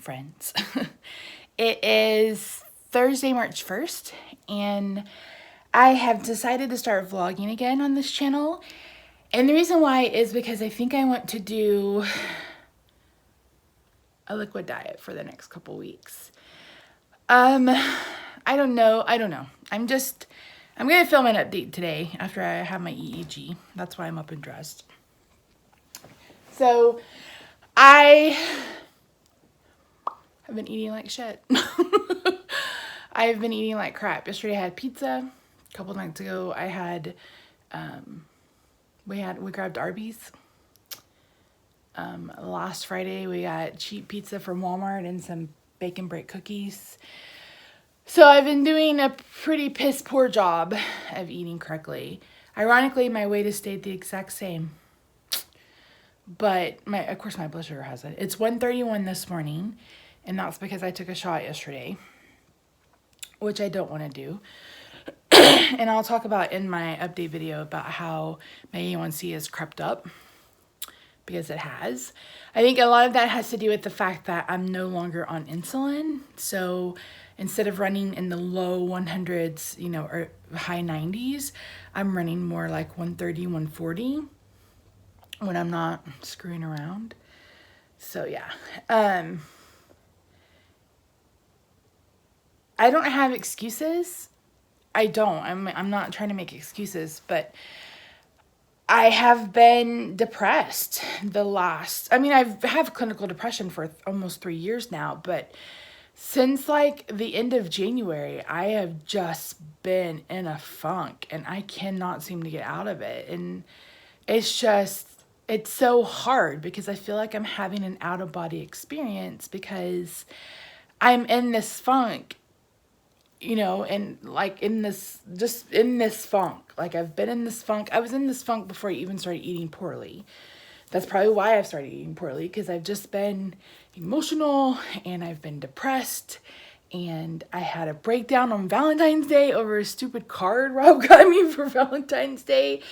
friends. It is Thursday, March 1st, and I have decided to start vlogging again on this channel. And the reason why is because I think I want to do a liquid diet for the next couple weeks. I don't know. I'm going to film an update today after I have my EEG. That's why I'm up and dressed. So, I have been eating like shit. I've been eating like crap. Yesterday I had pizza. A couple nights ago I had, we grabbed Arby's. Last Friday we got cheap pizza from Walmart and some bacon bread cookies. So I've been doing a pretty piss poor job of eating correctly. Ironically, my weight has stayed the exact same. But of course my blood sugar hasn't. It's 131 this morning, and that's because I took a shot yesterday, which I don't want to do. And I'll talk about in my update video about how my A1C has crept up, because it has. I think a lot of that has to do with the fact that I'm no longer on insulin. So instead of running in the low 100s, or high 90s, I'm running more like 130, 140 when I'm not screwing around. So yeah. I don't have excuses. I don't. I'm not trying to make excuses, but I have been depressed I've had clinical depression for almost 3 years now, but since like the end of January, I have just been in a funk and I cannot seem to get out of it. And it's so hard because I feel like I'm having an out of body experience because I'm in this funk. And like in this funk. Like I've been in this funk. I was in this funk before I even started eating poorly. That's probably why I've started eating poorly, because I've just been emotional and I've been depressed. And I had a breakdown on Valentine's Day over a stupid card Rob got me for Valentine's Day.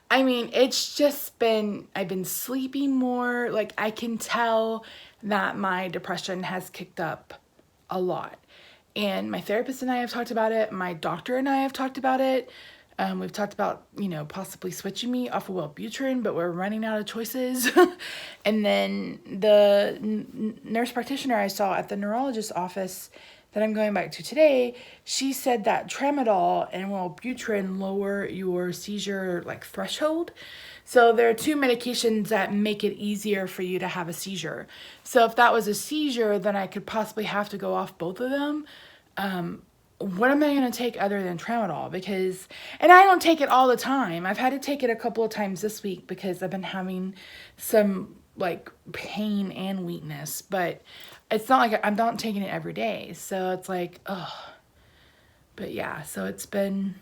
I mean, I've been sleeping more. Like I can tell that my depression has kicked up a lot. And my therapist and I have talked about it. My doctor and I have talked about it. We've talked about, possibly switching me off of Wellbutrin, but we're running out of choices. And then the nurse practitioner I saw at the neurologist's office that I'm going back to today, she said that tramadol and Wellbutrin lower your seizure threshold. So there are two medications that make it easier for you to have a seizure. So if that was a seizure, then I could possibly have to go off both of them. What am I going to take other than tramadol? And I don't take it all the time. I've had to take it a couple of times this week because I've been having some pain and weakness, but it's not like I'm not taking it every day. So it's like, ugh. But yeah, so it's been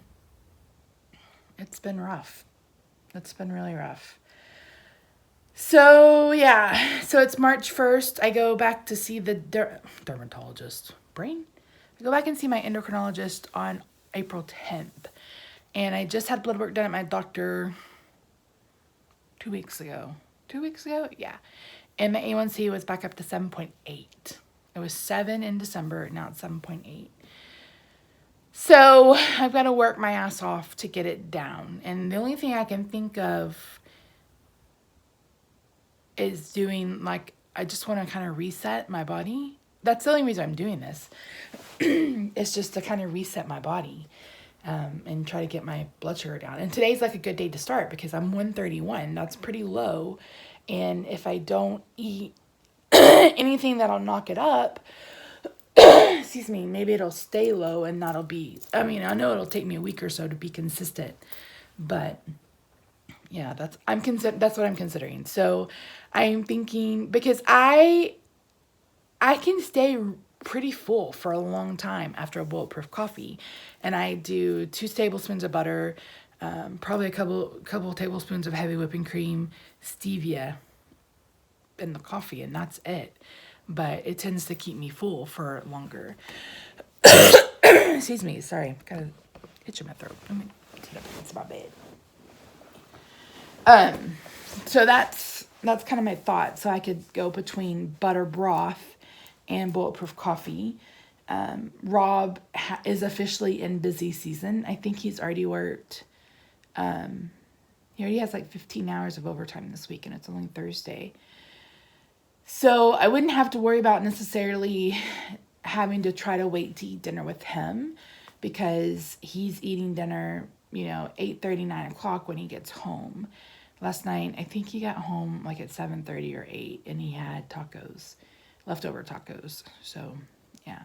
rough. It's been really rough. So yeah, so it's March 1st. I go back to see the dermatologist. I go back and see my endocrinologist on April 10th. And I just had blood work done at my doctor 2 weeks ago. 2 weeks ago? Yeah. And my A1C was back up to 7.8. It was 7 in December. Now it's 7.8. So I've got to work my ass off to get it down. And the only thing I can think of is doing I just want to kind of reset my body. That's the only reason I'm doing this. It's just to kind of reset my body and try to get my blood sugar down. And today's a good day to start because I'm 131. That's pretty low. And if I don't eat anything that'll knock it up, excuse me, maybe it'll stay low and that'll be, I know it'll take me a week or so to be consistent. But yeah, that's what I'm considering. So I'm thinking, because I can stay pretty full for a long time after a bulletproof coffee, and I do 2 tablespoons of butter, probably a couple tablespoons of heavy whipping cream, stevia in the coffee, and that's it. But it tends to keep me full for longer. Excuse me, sorry, got a itch in my throat. Let me sit up against my bed. So that's kind of my thought. So I could go between butter broth and Bulletproof Coffee. Rob is officially in busy season. I think he's already worked. He already has like 15 hours of overtime this week, and it's only Thursday. So I wouldn't have to worry about necessarily having to try to wait to eat dinner with him, because he's eating dinner, 8:30, 9 o'clock when he gets home. Last night, I think he got home like at 7:30 or 8, and he had tacos, leftover tacos. So, yeah.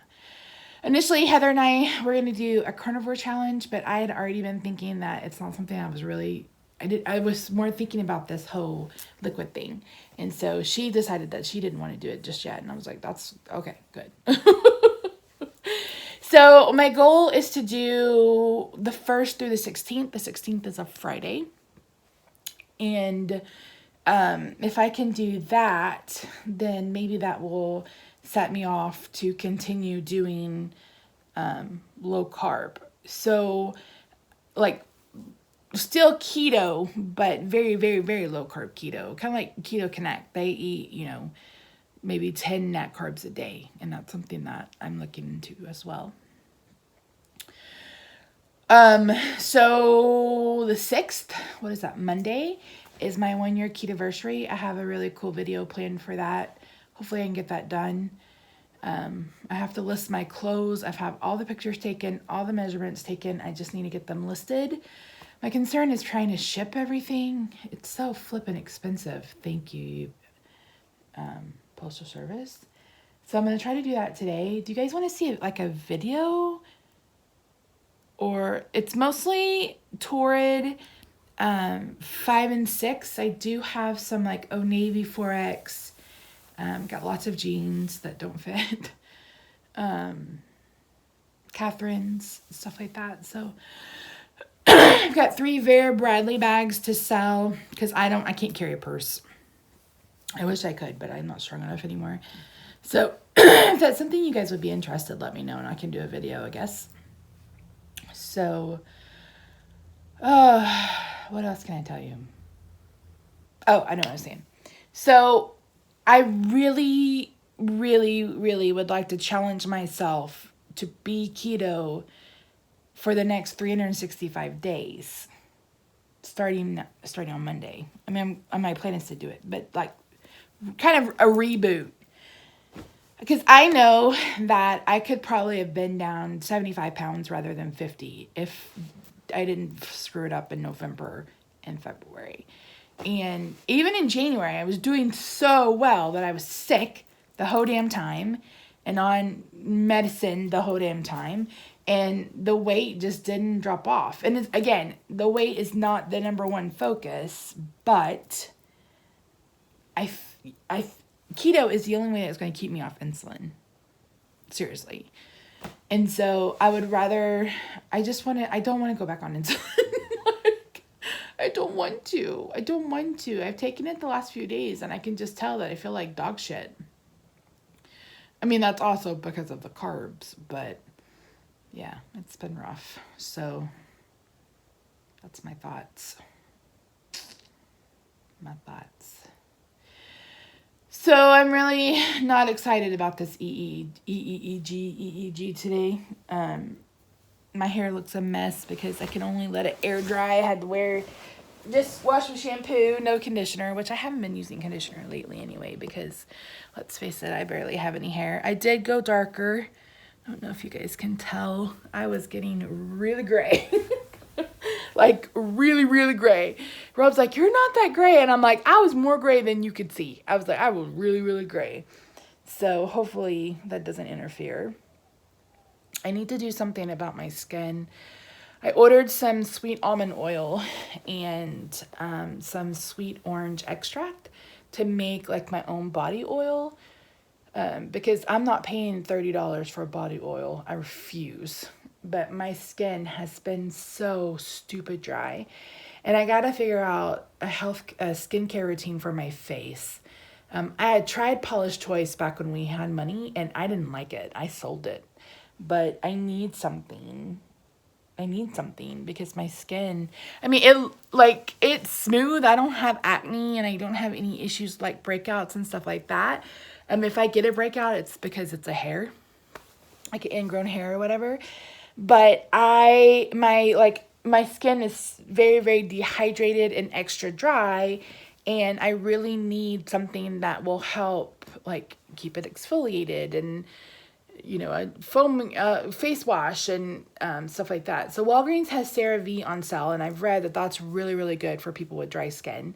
Initially, Heather and I were going to do a carnivore challenge, but I had already been thinking that it's not something I was more thinking about this whole liquid thing. And so she decided that she didn't want to do it just yet. And I was like, that's okay, good. So my goal is to do the 1st through the 16th. The 16th is a Friday. And if I can do that, then maybe that will set me off to continue doing low carb. So like still keto, but very, very, very low carb keto. Kind of like Keto Connect. They eat, maybe 10 net carbs a day. And that's something that I'm looking into as well. So the 6th, what is that, Monday, is my 1-year ketoversary. I have a really cool video planned for that. Hopefully I can get that done. I have to list my clothes. I've had all the pictures taken, all the measurements taken. I just need to get them listed. My concern is trying to ship everything. It's so flippin' expensive. Thank you, Postal Service. So I'm going to try to do that today. Do you guys want to see like a video? Or it's mostly Torrid 5 and 6. I do have some like Navy 4X. Got lots of jeans that don't fit. Catherine's, stuff like that. So I've got 3 Vera Bradley bags to sell because I can't carry a purse. I wish I could, but I'm not strong enough anymore. So if that's something you guys would be interested, let me know and I can do a video, I guess. So, what else can I tell you? Oh, I know what I was saying. So I really, really, really would like to challenge myself to be keto for the next 365 days, starting on Monday. I mean, my plan is to do it, but like kind of a reboot. Because I know that I could probably have been down 75 pounds rather than 50 if I didn't screw it up in November and February. And even in January, I was doing so well that I was sick the whole damn time and on medicine the whole damn time. And the weight just didn't drop off. And again, the weight is not the number one focus, but keto is the only way that's going to keep me off insulin. Seriously. And so I don't want to go back on insulin. I don't want to. I've taken it the last few days and I can just tell that I feel like dog shit. I mean, that's also because of the carbs, but yeah, it's been rough. So that's my thoughts. So I'm really not excited about this EEG today. My hair looks a mess because I can only let it air dry. I had to just wash with shampoo, no conditioner, which I haven't been using conditioner lately anyway because, let's face it, I barely have any hair. I did go darker. I don't know if you guys can tell. I was getting really gray. Like really, really gray. Rob's like, you're not that gray. And I'm like, I was more gray than you could see. I was like, I was really, really gray. So hopefully that doesn't interfere. I need to do something about my skin. I ordered some sweet almond oil and some sweet orange extract to make like my own body oil. Because I'm not paying $30 for body oil. I refuse. But my skin has been so stupid dry. And I got to figure out a skincare routine for my face. I had tried Polish Choice back when we had money, and I didn't like it. I sold it. But I need something. Because my skin, I mean, it's smooth. I don't have acne, and I don't have any issues like breakouts and stuff like that. If I get a breakout, it's because it's a hair, like an ingrown hair or whatever. But my skin is very, very dehydrated and extra dry, and I really need something that will help like keep it exfoliated, and a foam face wash and stuff like that. So Walgreens has CeraVe on sale, and I've read that that's really, really good for people with dry skin.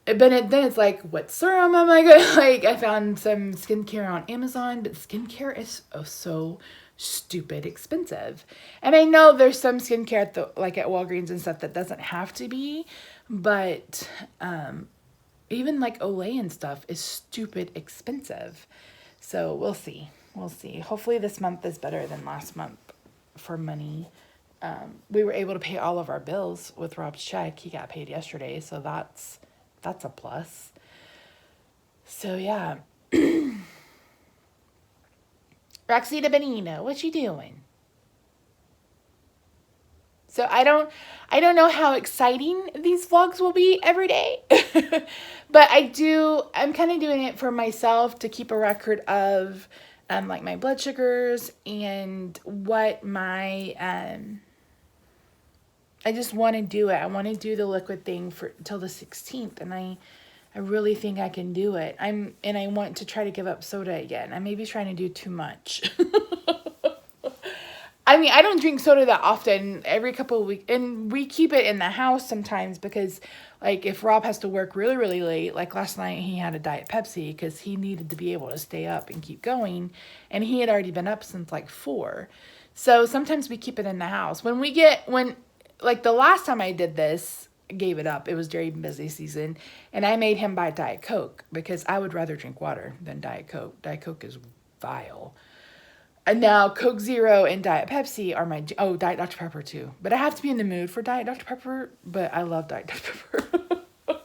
But then it's like, what serum am I gonna like? I found some skincare on Amazon, but skincare is so stupid expensive. And I know there's some skincare at at Walgreens and stuff that doesn't have to be, but even like Olay and stuff is stupid expensive. So we'll see. We'll see. Hopefully this month is better than last month for money. We were able to pay all of our bills with Rob's check. He got paid yesterday, so that's a plus. So yeah. Roxita Benino, what you doing? So I don't know how exciting these vlogs will be every day. But I'm kind of doing it for myself to keep a record of like my blood sugars and what my I just want to do it. I want to do the liquid thing till the 16th, and I really think I can do it. And I want to try to give up soda again. I may be trying to do too much. I mean, I don't drink soda that often, every couple of weeks, and we keep it in the house sometimes because, like, if Rob has to work really, really late, like last night he had a Diet Pepsi because he needed to be able to stay up and keep going, and he had already been up since like 4. So sometimes we keep it in the house. Like the last time I did this, gave it up, it was during busy season, and I made him buy Diet Coke because I would rather drink water than Diet Coke. Diet Coke is vile. And now Coke Zero and Diet Pepsi are Diet Dr. Pepper too. But I have to be in the mood for Diet Dr. Pepper, but I love Diet Dr. Pepper.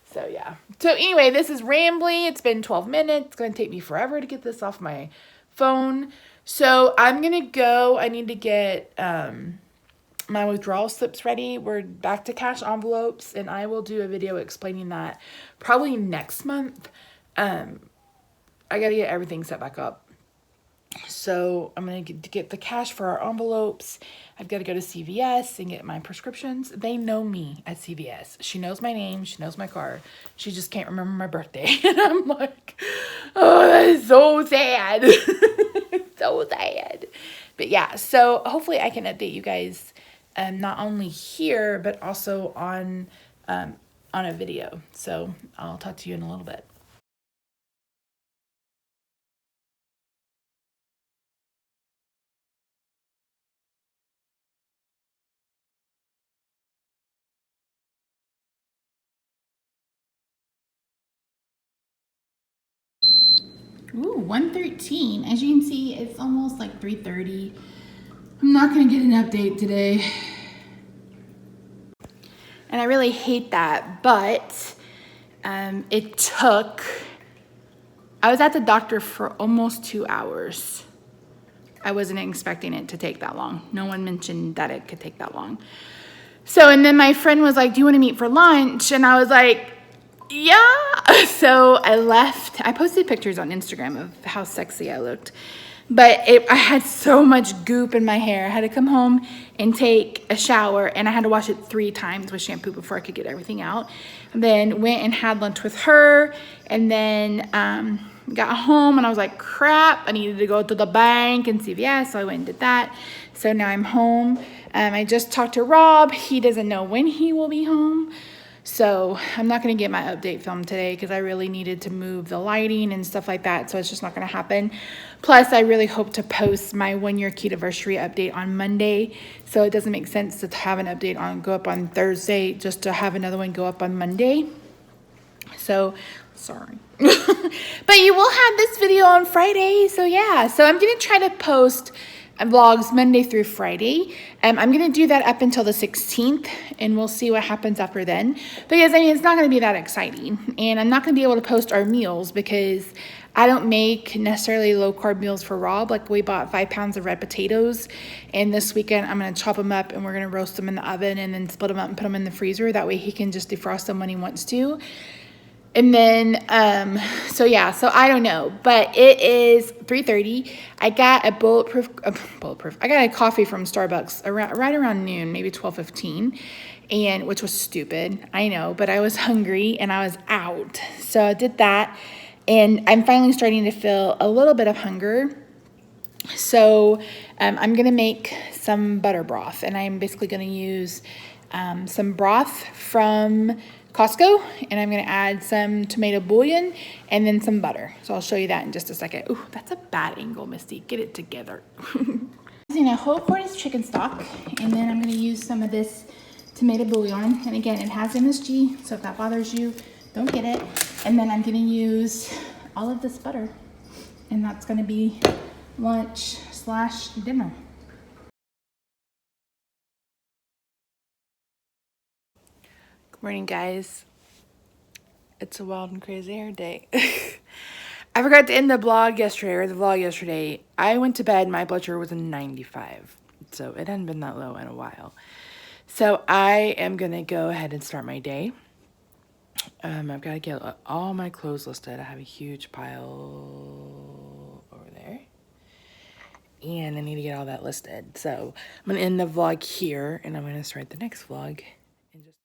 So yeah. So anyway, this is rambly. It's been 12 minutes. It's going to take me forever to get this off my phone. So I'm going to go. I need to get my withdrawal slips ready. We're back to cash envelopes, and I will do a video explaining that probably next month. I got to get everything set back up. So I'm going to get the cash for our envelopes. I've got to go to CVS and get my prescriptions. They know me at CVS. She knows my name. She knows my car. She just can't remember my birthday. And I'm like, oh, that is so sad. So sad. But yeah, so hopefully I can update you guys not only here, but also on a video. So I'll talk to you in a little bit. Ooh, 1:13. As you can see, it's almost like 3:30. I'm not going to get an update today. And I really hate that, but it took... I was at the doctor for almost 2 hours. I wasn't expecting it to take that long. No one mentioned that it could take that long. So, and then my friend was like, do you want to meet for lunch? And I was like, yeah. So I left. I posted pictures on Instagram of how sexy I looked. But I had so much goop in my hair. I had to come home and take a shower, and I had to wash it 3 times with shampoo before I could get everything out. And then went and had lunch with her, and then got home, and I was like, crap, I needed to go to the bank and CVS, so I went and did that. So now I'm home. I just talked to Rob. He doesn't know when he will be home. So I'm not going to get my update film today because I really needed to move the lighting and stuff like that. So it's just not going to happen. Plus, I really hope to post my 1-year Ketoversary update on Monday. So it doesn't make sense to have an update go up on Thursday just to have another one go up on Monday. So, sorry. But you will have this video on Friday. So yeah, so I'm going to try to post vlogs Monday through Friday. I'm going to do that up until the 16th, and we'll see what happens after then. Because, I mean, it's not going to be that exciting. And I'm not going to be able to post our meals because I don't make necessarily low-carb meals for Rob. Like, we bought 5 pounds of red potatoes, and this weekend I'm going to chop them up, and we're going to roast them in the oven and then split them up and put them in the freezer. That way he can just defrost them when he wants to. And then, so yeah, so I don't know, but it is 3:30. I got a bulletproof, I got a coffee from Starbucks right around noon, maybe 12:15, and which was stupid, I know, but I was hungry and I was out. So I did that, and I'm finally starting to feel a little bit of hunger. So I'm gonna make some butter broth, and I'm basically gonna use some broth from Costco, and I'm gonna add some tomato bouillon and then some butter. So I'll show you that in just a second. Ooh, that's a bad angle, Misty. Get it together. Using a whole Cornish chicken stock, and then I'm gonna use some of this tomato bouillon. And again, it has MSG, so if that bothers you, don't get it. And then I'm gonna use all of this butter, and that's gonna be lunch/dinner. Good morning, guys. It's a wild and crazy hair day. I forgot to end the vlog yesterday. I went to bed, my blood sugar was a 95. So it hadn't been that low in a while. So I am gonna go ahead and start my day. I've got to get all my clothes listed. I have a huge pile over there. And I need to get all that listed. So I'm going to end the vlog here, and I'm going to start the next vlog